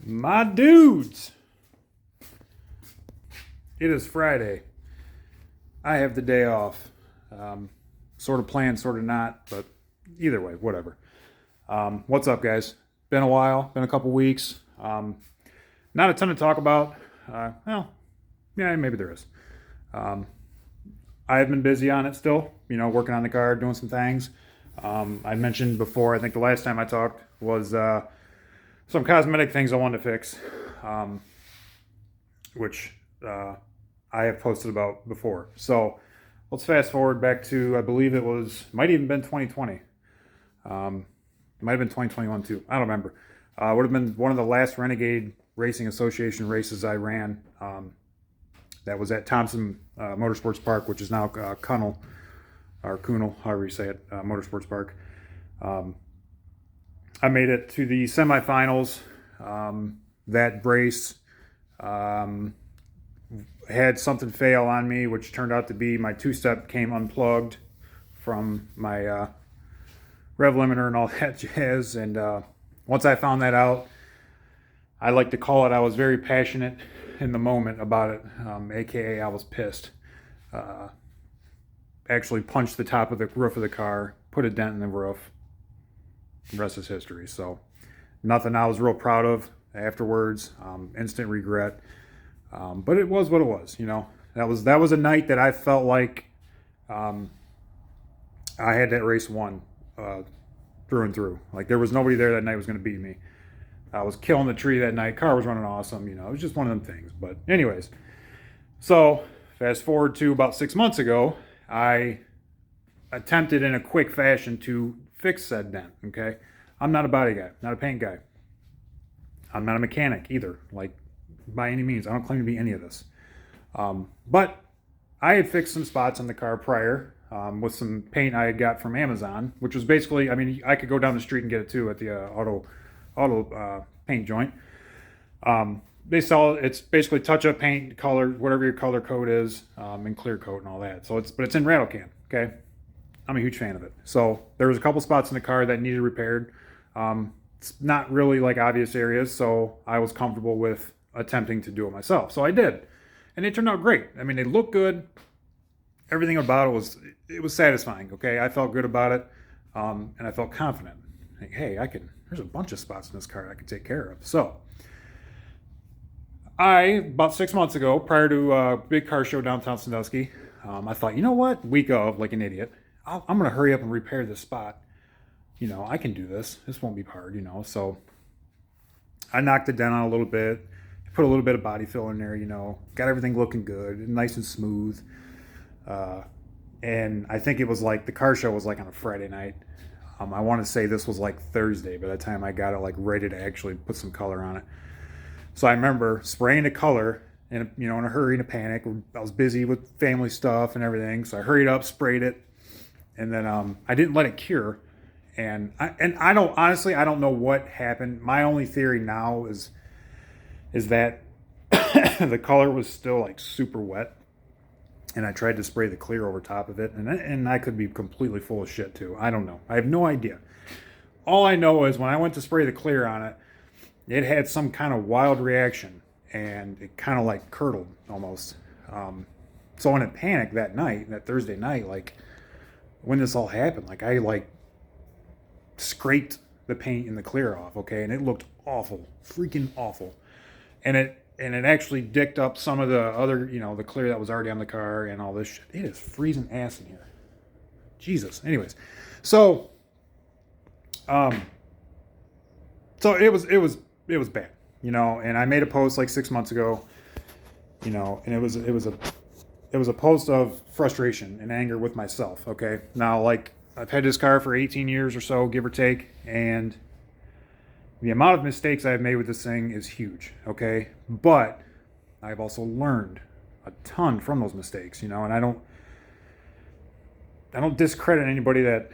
My dudes, it is Friday. I have the day off. Sort of planned, sort of not, but either way, whatever. What's up, guys? Been a while, been a couple weeks. Not a ton to talk about. Well, yeah, maybe there is. I've been busy on it still, working on the car, doing some things. I mentioned before, I think the last time I talked was some cosmetic things I wanted to fix, which I have posted about before. So let's fast forward back to, I believe it might even been 2020. Might have been 2021 too. I don't remember. Would have been one of the last Renegade Racing Association races I ran. That was at Thompson Motorsports Park, which is now Kunnel, or Kunal, however you say it, Motorsports Park. I made it to the semifinals. That brace had something fail on me, which turned out to be my two-step came unplugged from my rev limiter and all that jazz. And once I found that out, I like to call it, I was very passionate in the moment about it, aka I was pissed. Actually punched the top of the roof of the car, put a dent in the roof. The rest is history. So nothing I was real proud of afterwards. Instant regret. But it was what it was. That was a night that I felt like I had that race won through and through. Like there was nobody there that night was going to beat me. I was killing the tree that night. Car was running awesome. It was just one of them things. But anyways, so fast forward to about 6 months ago, I attempted in a quick fashion to fix said dent. Okay, I'm not a body guy, not a paint guy. I'm not a mechanic either, like by any means. I don't claim to be any of this. But I had fixed some spots on the car prior with some paint I had got from Amazon, which was basically, I could go down the street and get it too at the auto paint joint. They sell it's basically touch-up paint, color, whatever your color code is, and clear coat and all that. So it's in rattle can. Okay, I'm a huge fan of it. So there was a couple spots in the car that needed repaired. It's not really like obvious areas, so I was comfortable with attempting to do it myself. So I did, and it turned out great. They looked good. Everything about it was satisfying. Okay, I felt good about it, and I felt confident. Like, hey, there's a bunch of spots in this car I can take care of. So about 6 months ago, prior to a big car show downtown Sandusky, I thought, you know what? Week of, like an idiot, I'm going to hurry up and repair this spot. I can do this. This won't be hard, So I knocked it down a little bit, put a little bit of body fill in there, got everything looking good, nice and smooth. And I think it was like the car show was like on a Friday night. I want to say this was like Thursday by the time I got it like ready to actually put some color on it. So I remember spraying the color in a hurry, in a panic. I was busy with family stuff and everything, so I hurried up, sprayed it, and then I didn't let it cure. And I don't know what happened. My only theory now is that the color was still like super wet, and I tried to spray the clear over top of it, and I could be completely full of shit too. I don't know. I have no idea. All I know is when I went to spray the clear on it, it had some kind of wild reaction, and it kind of like curdled almost. So in a panic that night, that Thursday night, like when this all happened, like I like scraped the paint and the clear off, okay, and it looked awful, freaking awful, and it actually dicked up some of the other, the clear that was already on the car and all this shit. It is freezing ass in here. Jesus. Anyways, so it was bad, and I made a post like 6 months ago, and it was a post of frustration and anger with myself. Okay. Now, like, I've had this car for 18 years or so, give or take, and the amount of mistakes I've made with this thing is huge. Okay. But I've also learned a ton from those mistakes, and I don't discredit anybody that,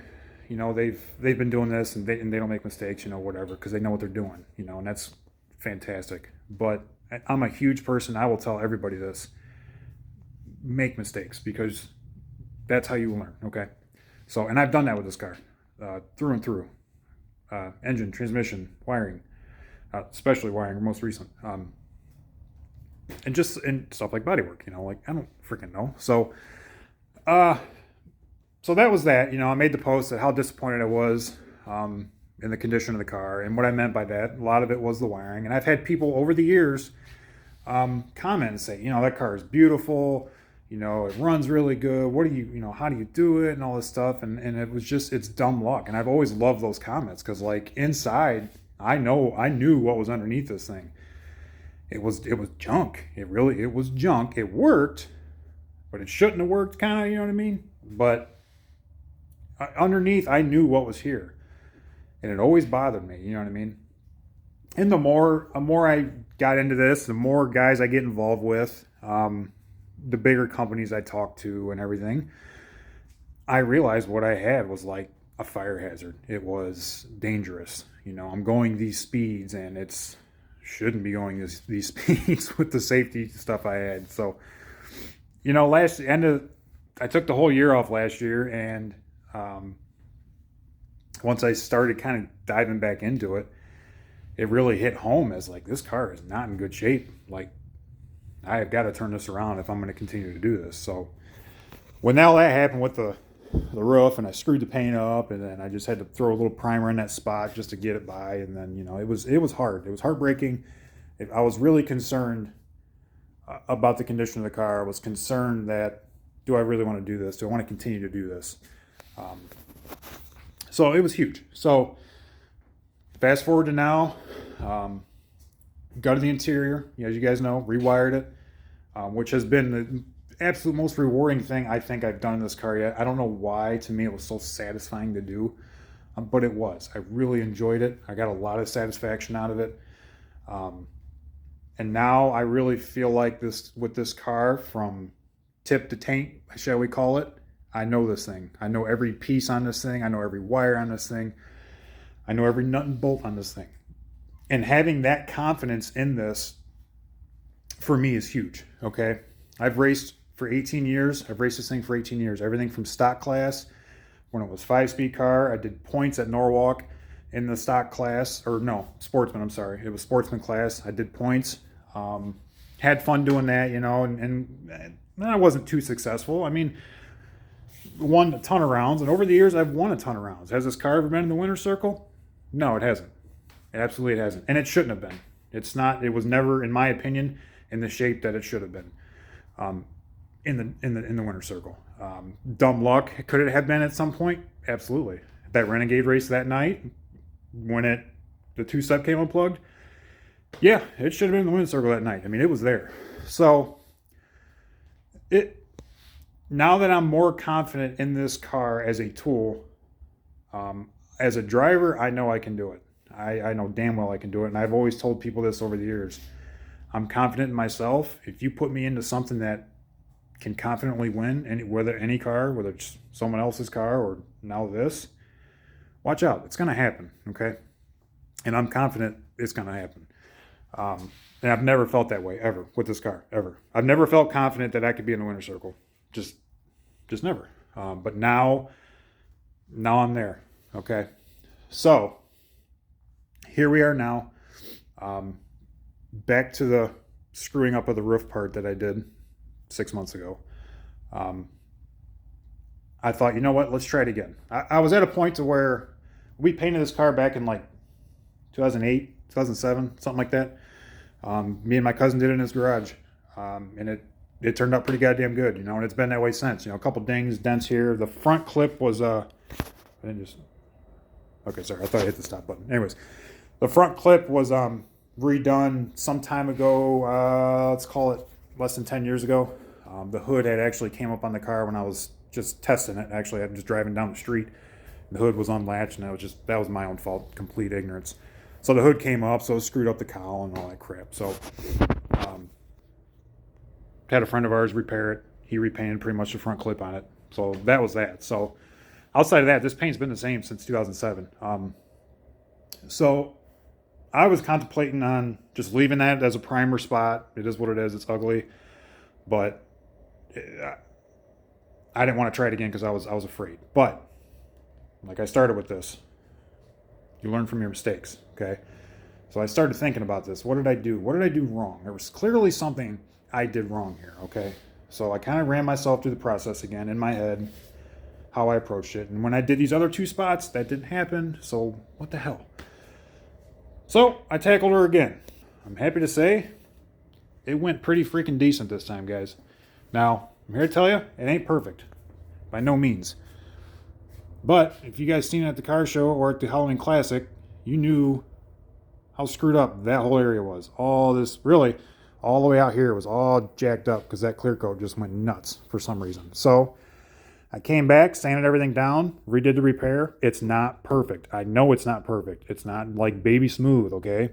they've been doing this and they don't make mistakes, whatever, because they know what they're doing, and that's fantastic. But I'm a huge person. I will tell everybody this: make mistakes, because that's how you learn. Okay. So, and I've done that with this car, through and through, engine, transmission, wiring, especially wiring, most recent. And just and stuff like bodywork, like I don't freaking know. Uh, so that was that. I made the post that how disappointed I was in the condition of the car, and what I meant by that, a lot of it was the wiring. And I've had people over the years comment and say, that car is beautiful. It runs really good. What do how do you do it and all this stuff? And it was just, it's dumb luck. And I've always loved those comments because like inside, I knew what was underneath this thing. It was junk. It was junk. It worked, but it shouldn't have worked, kind of, you know what I mean? But underneath, I knew what was here, and it always bothered me. You know what I mean? And the more I got into this, the more guys I get involved with, the bigger companies I talk to, and everything, I realized what I had was like a fire hazard. It was dangerous. I'm going these speeds, and it's shouldn't be going these speeds with the safety stuff I had. So, I took the whole year off last year, and once I started kind of diving back into it, it really hit home as like, this car is not in good shape. Like, I have got to turn this around if I'm going to continue to do this. So when all that happened with the roof, and I screwed the paint up, and then I just had to throw a little primer in that spot just to get it by, and then it was hard. It was heartbreaking. I was really concerned about the condition of the car. I was concerned that, do I really want to do this? Do I want to continue to do this? So it was huge. So fast forward to now, gutted the interior, as you guys know, rewired it, which has been the absolute most rewarding thing I think I've done in this car yet. I don't know why. To me, it was so satisfying to do, but it was. I really enjoyed it. I got a lot of satisfaction out of it. And now I really feel like with this car, from tip to taint, shall we call it, I know this thing. I know every piece on this thing. I know every wire on this thing. I know every nut and bolt on this thing. And having that confidence in this, for me, is huge, okay? I've raced for 18 years. I've raced this thing for 18 years. Everything from stock class, when it was 5-speed car. I did points at Norwalk in the stock class, or no, sportsman, I'm sorry. It was sportsman class. I did points. Had fun doing that, and I wasn't too successful. I mean, won a ton of rounds, and over the years, I've won a ton of rounds. Has this car ever been in the winner's circle? No, it hasn't. Absolutely it hasn't. And it shouldn't have been. It's not, it was never, in my opinion, in the shape that it should have been. In the winner's circle. Dumb luck. Could it have been at some point? Absolutely. That Renegade race that night, when the two-step came unplugged, yeah, it should have been in the winner's circle that night. I mean, it was there. So now that I'm more confident in this car as a tool, as a driver, I know I can do it. I know damn well I can do it, and I've always told people this over the years. I'm confident in myself. If you put me into something that can confidently win, whether any car, whether it's someone else's car or now this, watch out. It's going to happen, okay? And I'm confident it's going to happen. And I've never felt that way, ever, with this car, ever. I've never felt confident that I could be in the winner's circle. Just never. But now I'm there, okay? So, here we are now. Back to the screwing up of the roof part that I did 6 months ago. I thought, you know what, let's try it again. I was at a point to where we painted this car back in like 2008, 2007, something like that. Me and my cousin did it in his garage. And it turned out pretty goddamn good, and it's been that way since. A couple dings, dents here. The front clip was, okay, sorry, I thought I hit the stop button. Anyways, the front clip was redone some time ago, let's call it less than 10 years ago. The hood had actually came up on the car when I was just testing it. Actually, I'm just driving down the street. The hood was unlatched, and that was my own fault, complete ignorance. So the hood came up, so it screwed up the cowl and all that crap. So had a friend of ours repair it. He repainted pretty much the front clip on it. So that was that. So outside of that, this paint's been the same since 2007. So I was contemplating on just leaving that as a primer spot. It is what it is. It's ugly. But I didn't want to try it again because I was afraid. But like I started with this, you learn from your mistakes, okay? So I started thinking about this. What did I do? What did I do wrong? There was clearly something I did wrong here, okay? So I kind of ran myself through the process again in my head, how I approached it. And when I did these other 2 spots, that didn't happen. So what the hell? So I tackled her again. I'm happy to say it went pretty freaking decent this time, guys. Now, I'm here to tell you, it ain't perfect. By no means. But if you guys seen it at the car show or at the Halloween Classic, you knew how screwed up that whole area was. All this, really, all the way out here was all jacked up because that clear coat just went nuts for some reason. So I came back, sanded everything down, redid the repair. It's not perfect. I know it's not perfect. It's not like baby smooth, okay?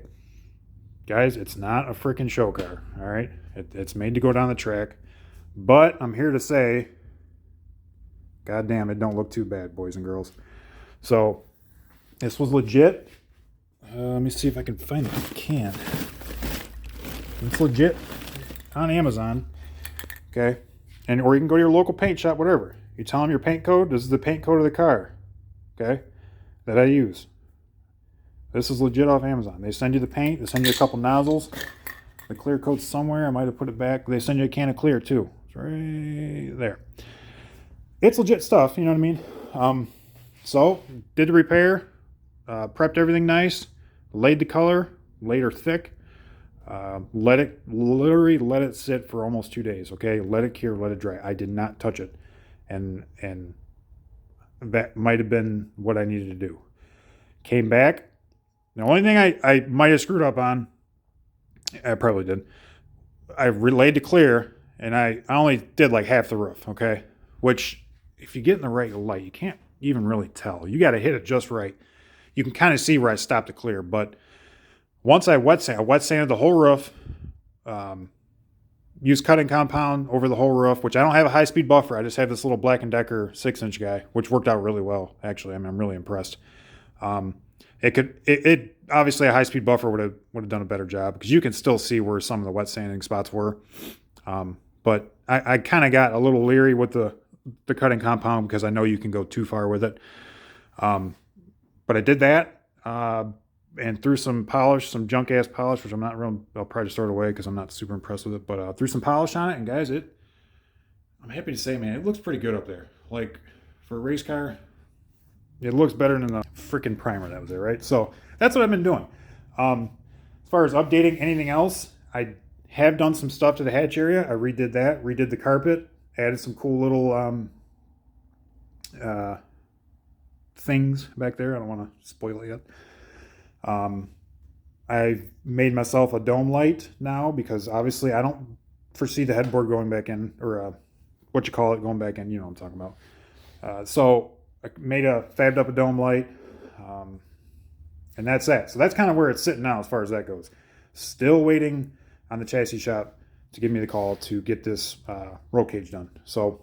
Guys, it's not a freaking show car, all right? It's made to go down the track. But I'm here to say, God damn, it don't look too bad, boys and girls. So this was legit. Let me see if I can find it. I can. It's legit on Amazon, okay? And or you can go to your local paint shop, whatever. You tell them your paint code. This is the paint code of the car, okay, that I use. This is legit off Amazon. They send you the paint. They send you a couple nozzles. The clear coat's somewhere. I might have put it back. They send you a can of clear too. It's right there. It's legit stuff. You know what I mean? So did the repair, prepped everything nice, laid the color, laid her thick. Let it sit for almost 2 days. Okay, let it cure, let it dry. I did not touch it, and that might have been what I needed to do. Came back. The only thing I might have screwed up on, I probably did. I relayed the clear, and I only did like half the roof. Okay, which if you get in the right light, you can't even really tell. You got to hit it just right. You can kind of see where I stopped the clear, but once I wet sanded the whole roof, used cutting compound over the whole roof, which I don't have a high-speed buffer. I just have this little Black & Decker 6-inch guy, which worked out really well, actually. I mean, I'm really impressed. It obviously a high-speed buffer would have done a better job because you can still see where some of the wet sanding spots were. But I kind of got a little leery with the cutting compound because I know you can go too far with it. But I did that. And threw some polish, some junk ass polish, which I'm not real. I'll probably just throw it away because I'm not super impressed with it. But threw some polish on it, and guys, I'm happy to say, man, it looks pretty good up there. Like for a race car, it looks better than the freaking primer that was there, right? So that's what I've been doing. As far as updating anything else, I have done some stuff to the hatch area. I redid that, redid the carpet, added some cool little things back there. I don't want to spoil it yet. I've made myself a dome light now because obviously I don't foresee the headboard going back in, or what you call it, going back in. You know what I'm talking about. So I fabbed up a dome light, and that's that. So that's kind of where it's sitting now as far as that goes. Still waiting on the chassis shop to give me the call to get this roll cage done. So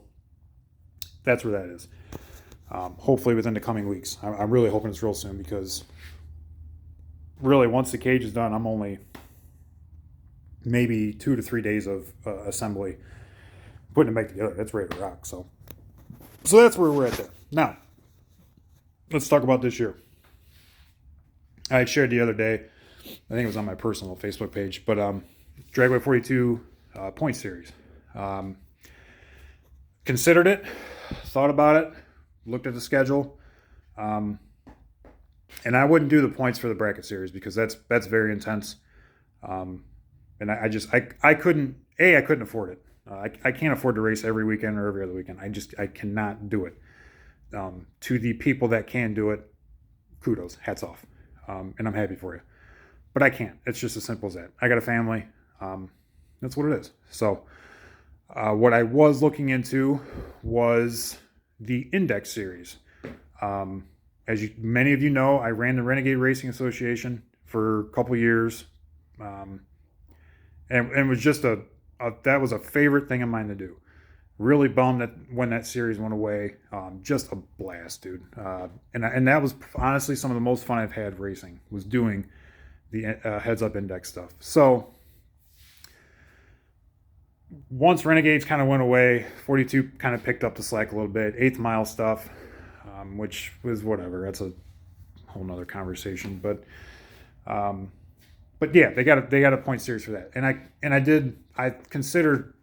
that's where that is. Hopefully within the coming weeks. I'm really hoping it's real soon because really, once the cage is done, I'm only maybe 2 to 3 days of assembly, putting it back together. That's ready to rock. So that's where we're at there. Now, let's talk about this year. I had shared the other day, I think it was on my personal Facebook page, but Dragway 42 point series. Considered it, thought about it, looked at the schedule. And I wouldn't do the points for the bracket series because that's very intense. And I couldn't afford it. I can't afford to race every weekend or every other weekend. I cannot do it. To the people that can do it, kudos, hats off. And I'm happy for you. But I can't. It's just as simple as that. I got a family. That's what it is. So what I was looking into was the Index Series. As many of you know, I ran the Renegade Racing Association for a couple years, and it was just that was a favorite thing of mine to do. Really bummed that when that series went away. Just a blast, dude. And that was honestly some of the most fun I've had racing, was doing the heads up index stuff. So once Renegades kind of went away, 42 kind of picked up the slack a little bit. 8th mile stuff. Which was whatever. That's a whole nother conversation. But but yeah, they got a point series for that, and I considered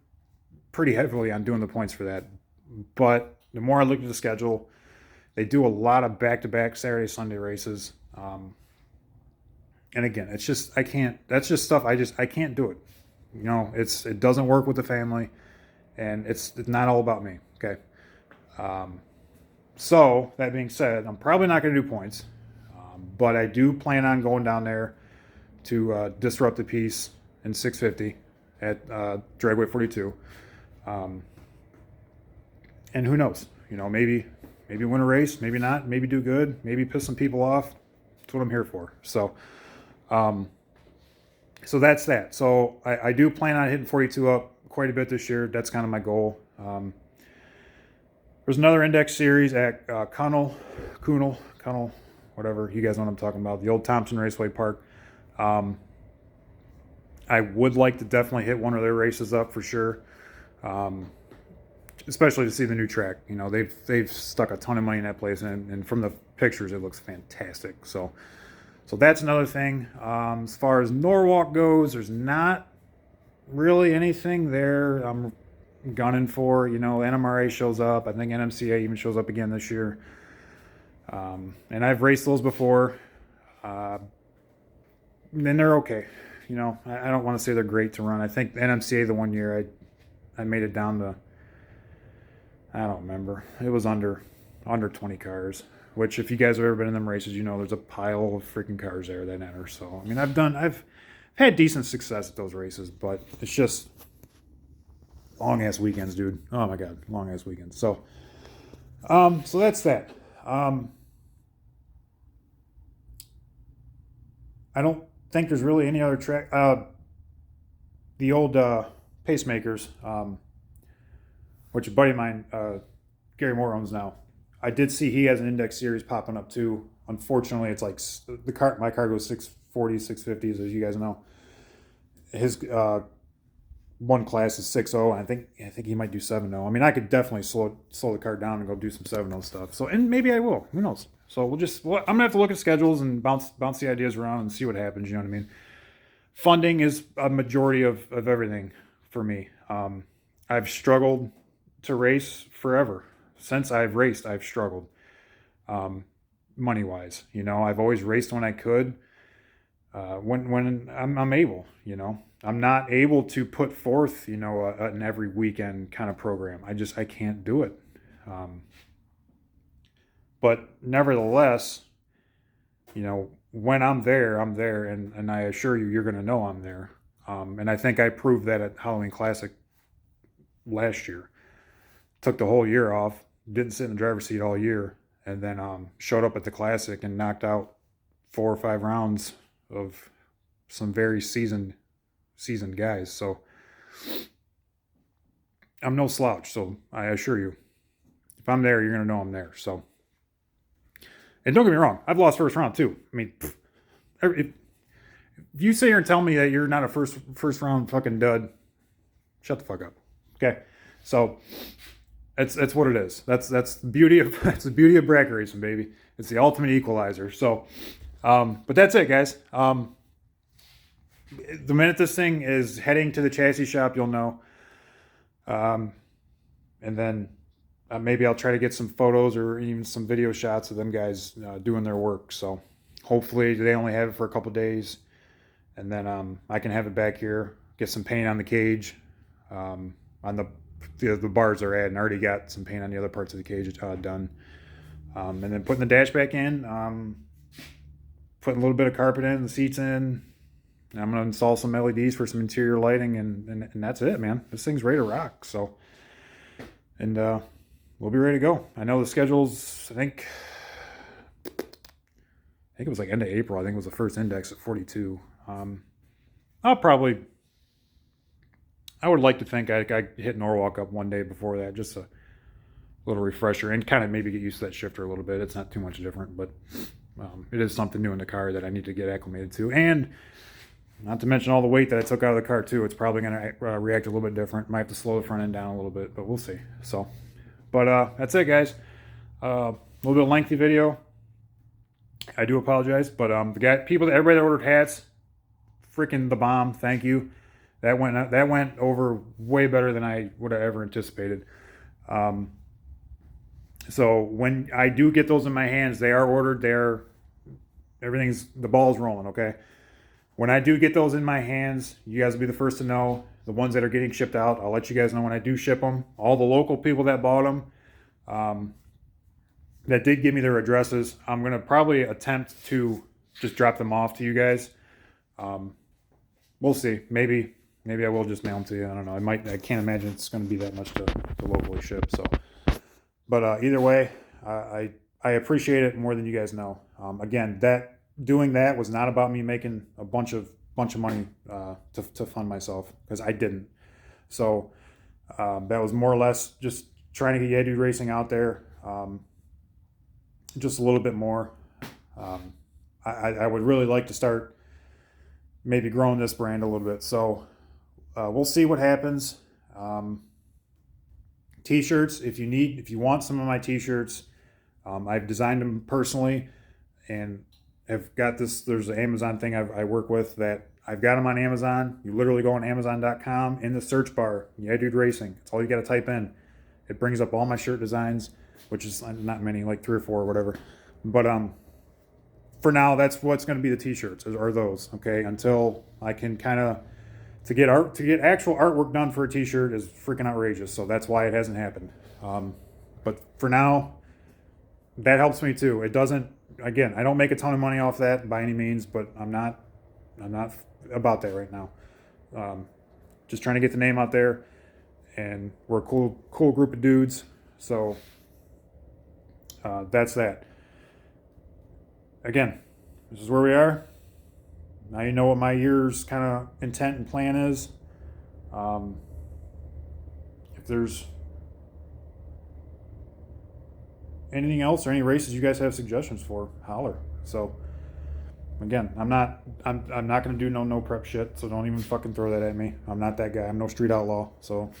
pretty heavily on doing the points for that, but the more I looked at the schedule, they do a lot of back-to-back Saturday Sunday races, and again, it's just I can't. That's just stuff I can't do it. You know, it doesn't work with the family, and it's not all about me. Okay. So that being said, I'm probably not going to do points, but I do plan on going down there to disrupt the piece in 650 at Dragway 42. And who knows? You know, maybe win a race, maybe not, maybe do good, maybe piss some people off. That's what I'm here for. So, so that's that. So I do plan on hitting 42 up quite a bit this year. That's kind of my goal. There's another index series at Kunnel, whatever. You guys know what I'm talking about. The old Thompson Raceway Park. I would like to definitely hit one of their races up for sure. Especially to see the new track. You know, they've stuck a ton of money in that place, and from the pictures, it looks fantastic. So that's another thing. As far as Norwalk goes, there's not really anything there I'm gunning for. You know, NMRA shows up. I think NMCA even shows up again this year. And I've raced those before. And they're okay. You know, I don't want to say they're great to run. I think NMCA the one year I made it down to, I don't remember. It was under 20 cars, which if you guys have ever been in them races, you know there's a pile of freaking cars there that enter. So, I mean, I've had decent success at those races, but it's just long-ass weekends, dude. Oh, my God, long-ass weekends. So that's that. I don't think there's really any other track. The old pacemakers, which a buddy of mine, Gary Moore, owns now. I did see he has an index series popping up too. Unfortunately, it's like my car goes 640, 650s, as you guys know. His one class is 6.0, and I think he might do 7.0. I mean, I could definitely slow the car down and go do some 7.0 stuff. So, and maybe I will. Who knows? So I'm gonna have to look at schedules and bounce the ideas around and see what happens. You know what I mean? Funding is a majority of everything for me. I've struggled to race forever. Since I've raced, I've struggled money wise. You know, I've always raced when I could, when I'm able. You know, I'm not able to put forth, you know, an every weekend kind of program. I can't do it. But nevertheless, you know, when I'm there, and I assure you, you're going to know I'm there. And I think I proved that at Halloween Classic last year. Took the whole year off, didn't sit in the driver's seat all year, and then showed up at the Classic and knocked out 4 or 5 rounds of some very seasoned guys. So I'm no slouch. So I assure you, if I'm there, you're going to know I'm there. So, and don't get me wrong, I've lost first round too. I mean, if you sit here and tell me that you're not a first round fucking dud, shut the fuck up. Okay, so that's what it is. That's the beauty of bracket racing, baby. It's the ultimate equalizer. So, but that's it, guys. The minute this thing is heading to the chassis shop, you'll know. And then maybe I'll try to get some photos or even some video shots of them guys doing their work. So hopefully they only have it for a couple days, and then I can have it back here, get some paint on the cage, on the bars they're at, and I already got some paint on the other parts of the cage done. And then putting the dash back in, putting a little bit of carpet in, the seats in. I'm going to install some LEDs for some interior lighting, and that's it, man. This thing's ready to rock. So, and we'll be ready to go. I know the schedule's, I think it was like end of April. I think it was the first index at 42. I would like to think I hit Norwalk up one day before that, just a little refresher, and kind of maybe get used to that shifter a little bit. It's not too much different, but it is something new in the car that I need to get acclimated to. And not to mention all the weight that I took out of the car too. It's probably going to react a little bit different. Might have to slow the front end down a little bit, but we'll see. So, but that's it, guys. A little bit lengthy video. I do apologize, but everybody that ordered hats, freaking the bomb. Thank you. That went over way better than I would have ever anticipated. So when I do get those in my hands, they are ordered. The ball's rolling. Okay. When I do get those in my hands, you guys will be the first to know. The ones that are getting shipped out, I'll let you guys know when I do ship them. All the local people that bought them, that did give me their addresses, I'm going to probably attempt to just drop them off to you guys. We'll see. Maybe I will just mail them to you. I don't know. I can't imagine it's going to be that much to locally ship. So, but either way, I appreciate it more than you guys know. Again, doing that was not about me making a bunch of money to fund myself, because I didn't. So that was more or less just trying to get Yeah Dude Racing out there just a little bit more. I would really like to start maybe growing this brand a little bit. So we'll see what happens. T-shirts, if you want some of my T-shirts, I've designed them personally, and I've got this. There's an Amazon thing I work with that I've got them on Amazon. You literally go on Amazon.com, in the search bar, Yeah Dude Racing. It's all you got to type in. It brings up all my shirt designs, which is not many, like 3 or 4 or whatever. But for now, that's what's going to be the T-shirts, are those. Okay, until I can kind of to get actual artwork done for a T-shirt is freaking outrageous. So that's why it hasn't happened. But for now, that helps me too. It doesn't. Again, I don't make a ton of money off that by any means, but I'm not about that right now. Just trying to get the name out there, and we're a cool group of dudes. So that's that. Again, this is where we are. Now you know what my year's kind of intent and plan is. If there's anything else or any races you guys have suggestions for, holler. So again, I'm not going to do no prep shit, so don't even fucking throw that at me. I'm not that guy. I'm no street outlaw, so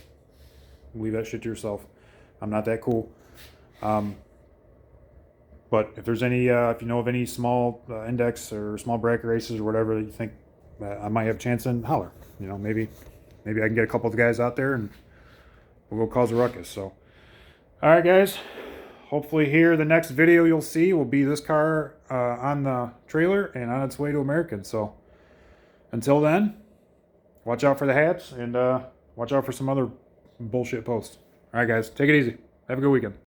leave that shit to yourself. I'm not that cool. But if there's any, if you know of any small index or small bracket races or whatever that you think I might have a chance in, holler. You know, maybe I can get a couple of guys out there and we'll go cause a ruckus. So, all right, guys. Hopefully here the next video you'll see will be this car on the trailer and on its way to American. So until then, watch out for the hats and watch out for some other bullshit posts. All right, guys. Take it easy. Have a good weekend.